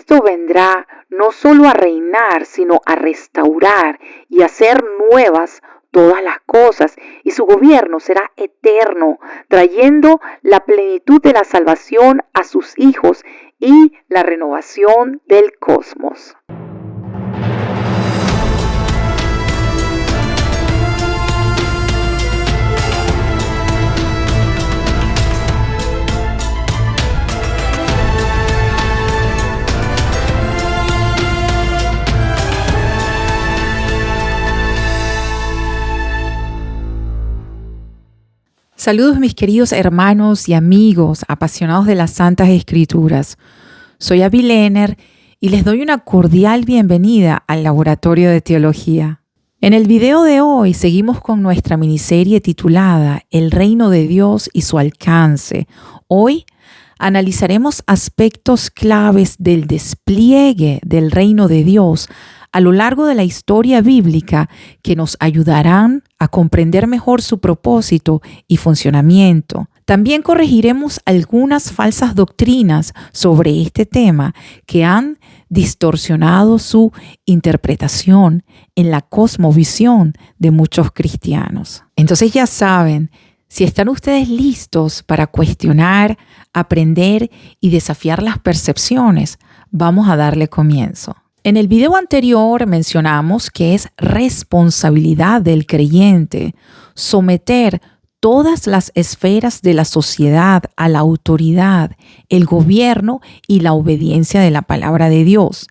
Cristo vendrá no solo a reinar, sino a restaurar y hacer nuevas todas las cosas, y su gobierno será eterno, trayendo la plenitud de la salvación a sus hijos y la renovación del cosmos. Saludos mis queridos hermanos y amigos apasionados de las Santas Escrituras. Soy Abby Lehner y les doy una cordial bienvenida al Laboratorio de Teología. En el video de hoy seguimos con nuestra miniserie titulada El Reino de Dios y su alcance. Hoy analizaremos aspectos claves del despliegue del Reino de Dios a lo largo de la historia bíblica que nos ayudarán a comprender mejor su propósito y funcionamiento. También corregiremos algunas falsas doctrinas sobre este tema que han distorsionado su interpretación en la cosmovisión de muchos cristianos. Entonces ya saben, si están ustedes listos para cuestionar, aprender y desafiar las percepciones, vamos a darle comienzo. En el video anterior mencionamos que es responsabilidad del creyente someter todas las esferas de la sociedad a la autoridad, el gobierno y la obediencia de la palabra de Dios.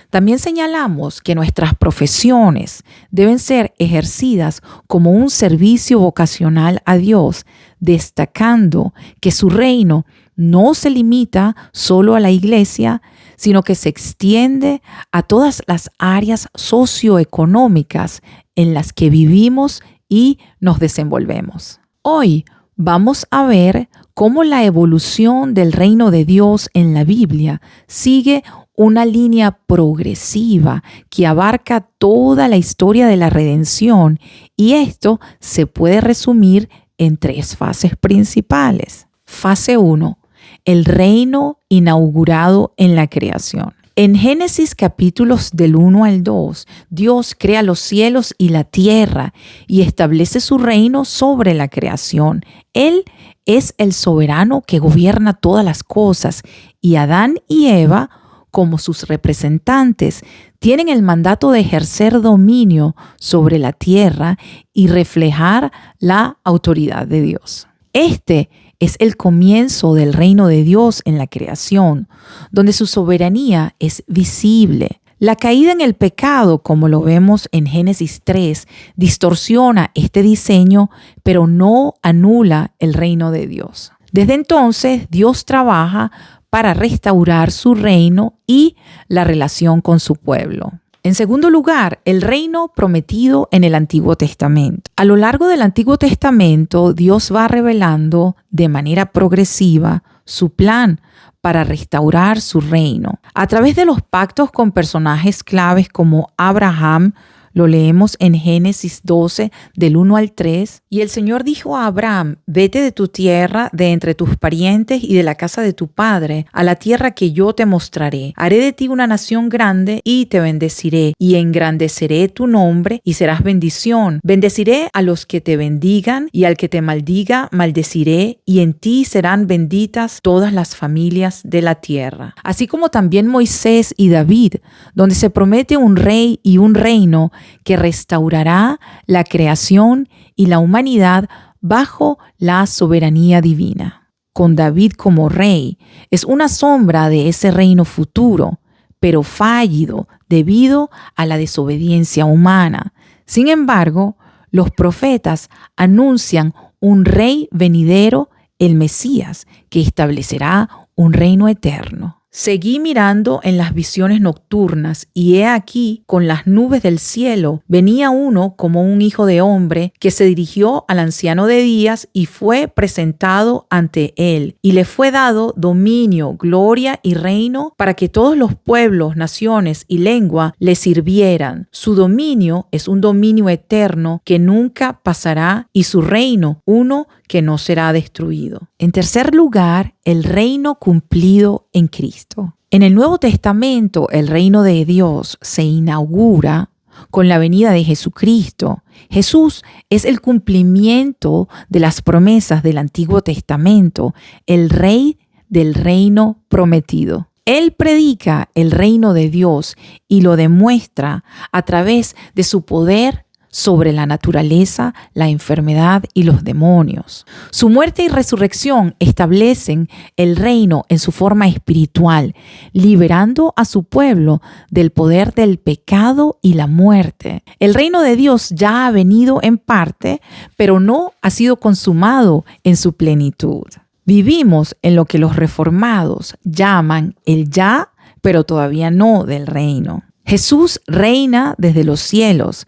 También señalamos que nuestras profesiones deben ser ejercidas como un servicio vocacional a Dios, destacando que su reino no se limita solo a la iglesia, sino que se extiende a todas las áreas socioeconómicas en las que vivimos y nos desenvolvemos. Hoy vamos a ver cómo la evolución del reino de Dios en la Biblia sigue una línea progresiva que abarca toda la historia de la redención, y esto se puede resumir en 3 fases principales. Fase 1. El reino inaugurado en la creación. En Génesis capítulos del 1 al 2, Dios crea los cielos y la tierra y establece su reino sobre la creación. Él es el soberano que gobierna todas las cosas, y Adán y Eva, como sus representantes, tienen el mandato de ejercer dominio sobre la tierra y reflejar la autoridad de Dios. Este es el comienzo del reino de Dios en la creación, donde su soberanía es visible. La caída en el pecado, como lo vemos en Génesis 3, distorsiona este diseño, pero no anula el reino de Dios. Desde entonces, Dios trabaja para restaurar su reino y la relación con su pueblo. En segundo lugar, el reino prometido en el Antiguo Testamento. A lo largo del Antiguo Testamento, Dios va revelando de manera progresiva su plan para restaurar su reino. A través de los pactos con personajes claves como Abraham, lo leemos en Génesis 12, del 1 al 3. Y el Señor dijo a Abraham: vete de tu tierra, de entre tus parientes y de la casa de tu padre, a la tierra que yo te mostraré. Haré de ti una nación grande y te bendeciré, y engrandeceré tu nombre y serás bendición. Bendeciré a los que te bendigan, y al que te maldiga, maldeciré, y en ti serán benditas todas las familias de la tierra. Así como también Moisés y David, donde se promete un rey y un reino que restaurará la creación y la humanidad bajo la soberanía divina. Con David como rey, es una sombra de ese reino futuro, pero fallido debido a la desobediencia humana. Sin embargo, los profetas anuncian un rey venidero, el Mesías, que establecerá un reino eterno. Seguí mirando en las visiones nocturnas, y he aquí, con las nubes del cielo, venía uno como un hijo de hombre, que se dirigió al anciano de días y fue presentado ante él. Y le fue dado dominio, gloria y reino para que todos los pueblos, naciones y lengua le sirvieran. Su dominio es un dominio eterno que nunca pasará, y su reino uno que no será destruido. En tercer lugar, el reino cumplido en Cristo. En el Nuevo Testamento, el reino de Dios se inaugura con la venida de Jesucristo. Jesús es el cumplimiento de las promesas del Antiguo Testamento, el Rey del reino prometido. Él predica el reino de Dios y lo demuestra a través de su poder sobre la naturaleza, la enfermedad y los demonios. Su muerte y resurrección establecen el reino en su forma espiritual, liberando a su pueblo del poder del pecado y la muerte. El reino de Dios ya ha venido en parte, pero no ha sido consumado en su plenitud. Vivimos en lo que los reformados llaman el ya, pero todavía no del reino. Jesús reina desde los cielos,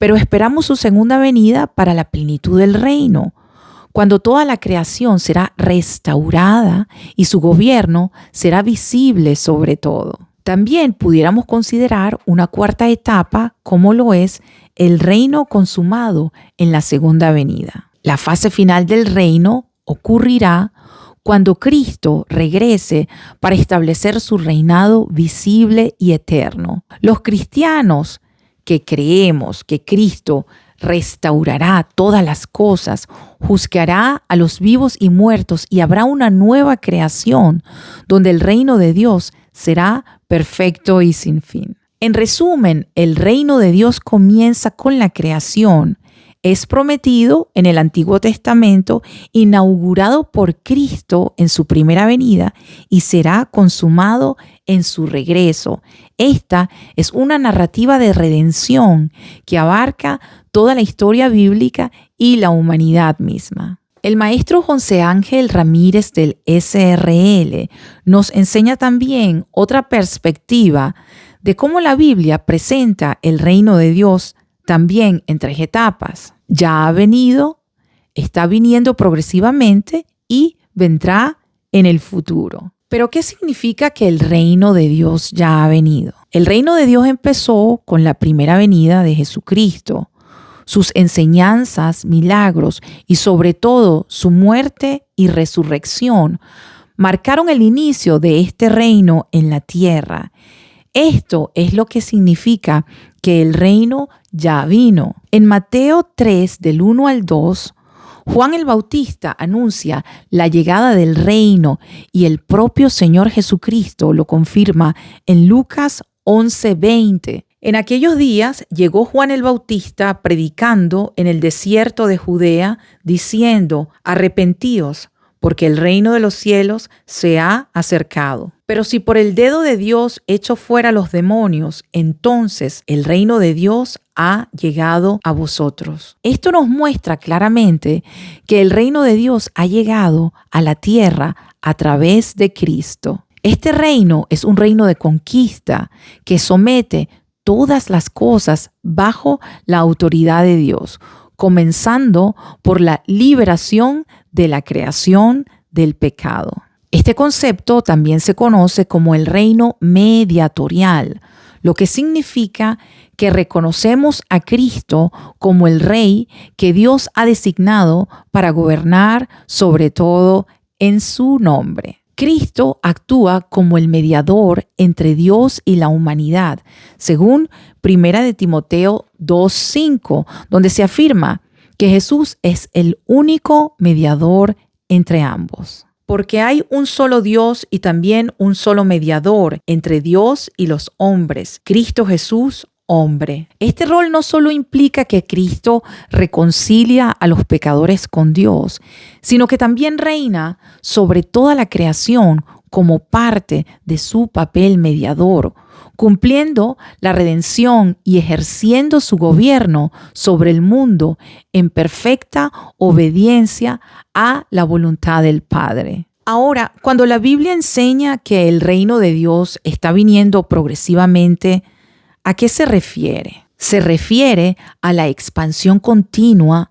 pero esperamos su segunda venida para la plenitud del reino, cuando toda la creación será restaurada y su gobierno será visible sobre todo. También pudiéramos considerar una cuarta etapa como lo es el reino consumado en la segunda venida. La fase final del reino ocurrirá cuando Cristo regrese para establecer su reinado visible y eterno. Los cristianos que creemos que Cristo restaurará todas las cosas, juzgará a los vivos y muertos y habrá una nueva creación donde el reino de Dios será perfecto y sin fin. En resumen, el reino de Dios comienza con la creación. Es prometido en el Antiguo Testamento, inaugurado por Cristo en su primera venida y será consumado en su regreso. Esta es una narrativa de redención que abarca toda la historia bíblica y la humanidad misma. El maestro José Ángel Ramírez del SRL nos enseña también otra perspectiva de cómo la Biblia presenta el reino de Dios también en 3 etapas. Ya ha venido, está viniendo progresivamente y vendrá en el futuro. Pero ¿qué significa que el reino de Dios ya ha venido? El reino de Dios empezó con la primera venida de Jesucristo, sus enseñanzas, milagros y sobre todo su muerte y resurrección marcaron el inicio de este reino en la tierra. Esto es lo que significa que el reino ya vino. En Mateo 3, del 1 al 2, Juan el Bautista anuncia la llegada del reino y el propio Señor Jesucristo lo confirma en Lucas 11:20. En aquellos días llegó Juan el Bautista predicando en el desierto de Judea, diciendo: arrepentíos, porque el reino de los cielos se ha acercado. Pero si por el dedo de Dios echo fuera los demonios, entonces el reino de Dios ha llegado a vosotros. Esto nos muestra claramente que el reino de Dios ha llegado a la tierra a través de Cristo. Este reino es un reino de conquista que somete todas las cosas bajo la autoridad de Dios, comenzando por la liberación de la creación del pecado. Este concepto también se conoce como el reino mediatorial, lo que significa que reconocemos a Cristo como el Rey que Dios ha designado para gobernar sobre todo en su nombre. Cristo actúa como el mediador entre Dios y la humanidad, según 1 Timoteo 2:5, donde se afirma que Jesús es el único mediador entre ambos. Porque hay un solo Dios y también un solo mediador entre Dios y los hombres, Cristo Jesús, hombre. Este rol no solo implica que Cristo reconcilia a los pecadores con Dios, sino que también reina sobre toda la creación como parte de su papel mediador, cumpliendo la redención y ejerciendo su gobierno sobre el mundo en perfecta obediencia a la voluntad del Padre. Ahora, cuando la Biblia enseña que el reino de Dios está viniendo progresivamente, ¿a qué se refiere? Se refiere a la expansión continua.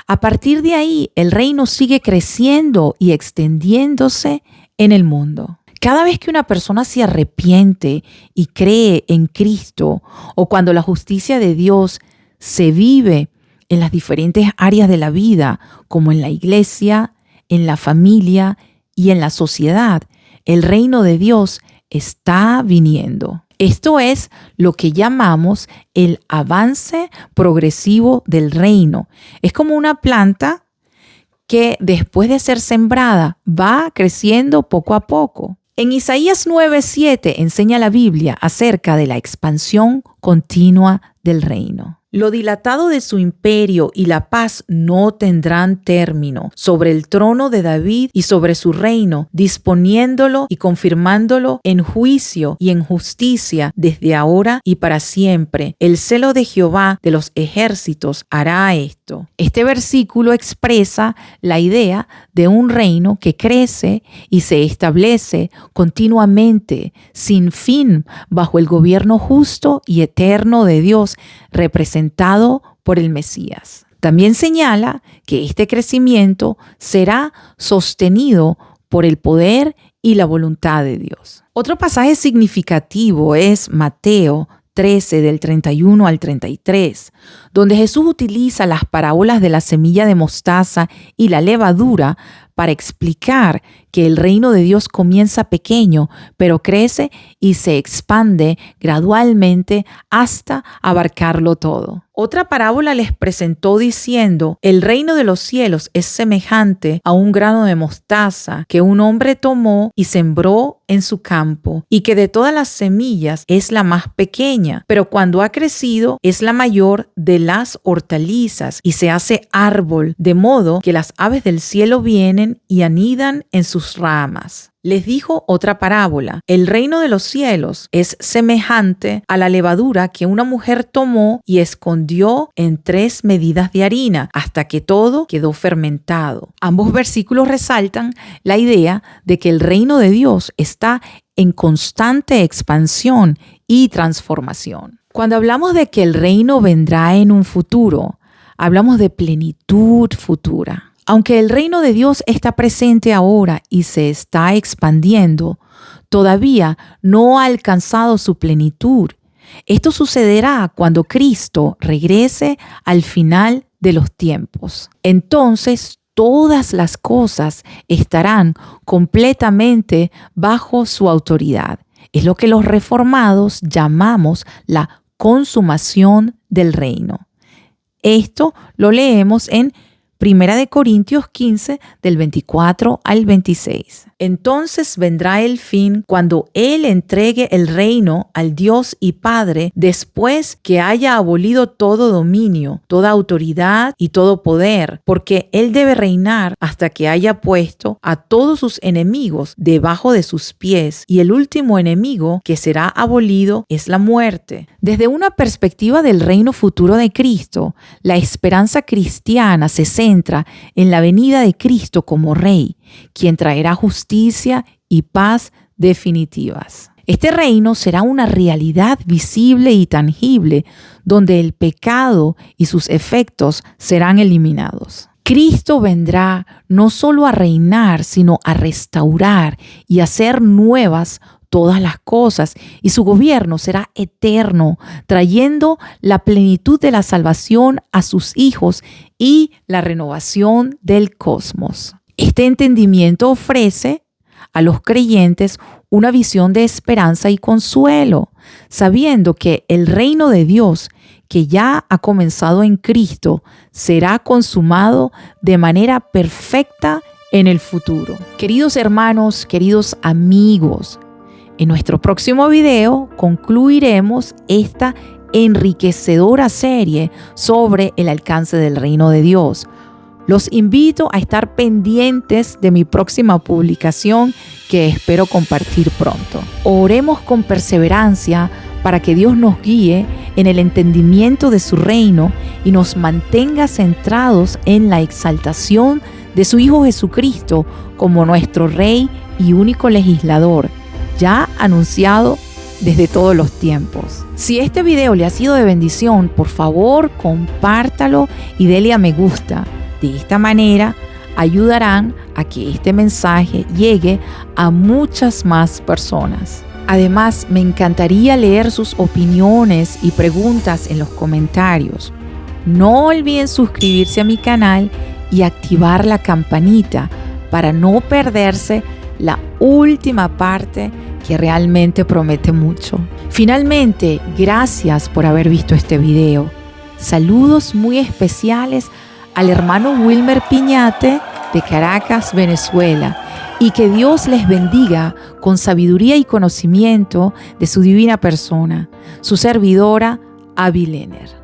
A partir de ahí, el reino sigue creciendo y extendiéndose en el mundo. Cada vez que una persona se arrepiente y cree en Cristo, o cuando la justicia de Dios se vive en las diferentes áreas de la vida, como en la iglesia, en la familia y en la sociedad, el reino de Dios está viniendo. Esto es lo que llamamos el avance progresivo del reino. Es como una planta que después de ser sembrada va creciendo poco a poco. En Isaías 9:7 enseña la Biblia acerca de la expansión continua del reino. Lo dilatado de su imperio y la paz no tendrán término sobre el trono de David y sobre su reino, disponiéndolo y confirmándolo en juicio y en justicia desde ahora y para siempre. El celo de Jehová de los ejércitos hará esto. Este versículo expresa la idea de un reino que crece y se establece continuamente, sin fin, bajo el gobierno justo y eterno de Dios, representado por el Mesías. También señala que este crecimiento será sostenido por el poder y la voluntad de Dios. Otro pasaje significativo es Mateo 13, del 31 al 33, donde Jesús utiliza las parábolas de la semilla de mostaza y la levadura para explicar que el reino de Dios comienza pequeño, pero crece y se expande gradualmente hasta abarcarlo todo. Otra parábola les presentó diciendo: el reino de los cielos es semejante a un grano de mostaza que un hombre tomó y sembró en su campo, y que de todas las semillas es la más pequeña, pero cuando ha crecido es la mayor de las hortalizas y se hace árbol, de modo que las aves del cielo vienen y anidan en sus ramas. Les dijo otra parábola: el reino de los cielos es semejante a la levadura que una mujer tomó y escondió en 3 medidas de harina hasta que todo quedó fermentado. Ambos versículos resaltan la idea de que el reino de Dios está en constante expansión y transformación. Cuando hablamos de que el reino vendrá en un futuro, hablamos de plenitud futura. Aunque el reino de Dios está presente ahora y se está expandiendo, todavía no ha alcanzado su plenitud. Esto sucederá cuando Cristo regrese al final de los tiempos. Entonces, todas las cosas estarán completamente bajo su autoridad. Es lo que los reformados llamamos la consumación del reino. Esto lo leemos en 1 Corintios 15, del 24 al 26. Entonces vendrá el fin cuando Él entregue el reino al Dios y Padre, después que haya abolido todo dominio, toda autoridad y todo poder, porque Él debe reinar hasta que haya puesto a todos sus enemigos debajo de sus pies, y el último enemigo que será abolido es la muerte. Desde una perspectiva del reino futuro de Cristo, la esperanza cristiana se centra en la venida de Cristo como Rey, quien traerá justicia y paz definitivas. Este reino será una realidad visible y tangible, donde el pecado y sus efectos serán eliminados. Cristo vendrá no solo a reinar, sino a restaurar y hacer nuevas todas las cosas, y su gobierno será eterno, trayendo la plenitud de la salvación a sus hijos y la renovación del cosmos. Este entendimiento ofrece a los creyentes una visión de esperanza y consuelo, sabiendo que el reino de Dios, que ya ha comenzado en Cristo, será consumado de manera perfecta en el futuro. Queridos hermanos, queridos amigos, en nuestro próximo video concluiremos esta enriquecedora serie sobre el alcance del reino de Dios. Los invito a estar pendientes de mi próxima publicación, que espero compartir pronto. Oremos con perseverancia para que Dios nos guíe en el entendimiento de su reino y nos mantenga centrados en la exaltación de su Hijo Jesucristo como nuestro Rey y único legislador, ya anunciado desde todos los tiempos. Si este video le ha sido de bendición, por favor compártalo y dele a me gusta. De esta manera ayudarán a que este mensaje llegue a muchas más personas. Además, me encantaría leer sus opiniones y preguntas en los comentarios. No olviden suscribirse a mi canal y activar la campanita para no perderse la última parte que realmente promete mucho. Finalmente, gracias por haber visto este video. Saludos muy especiales al hermano Wilmer Piñate de Caracas, Venezuela, y que Dios les bendiga con sabiduría y conocimiento de su divina persona, su servidora, Abby Lener.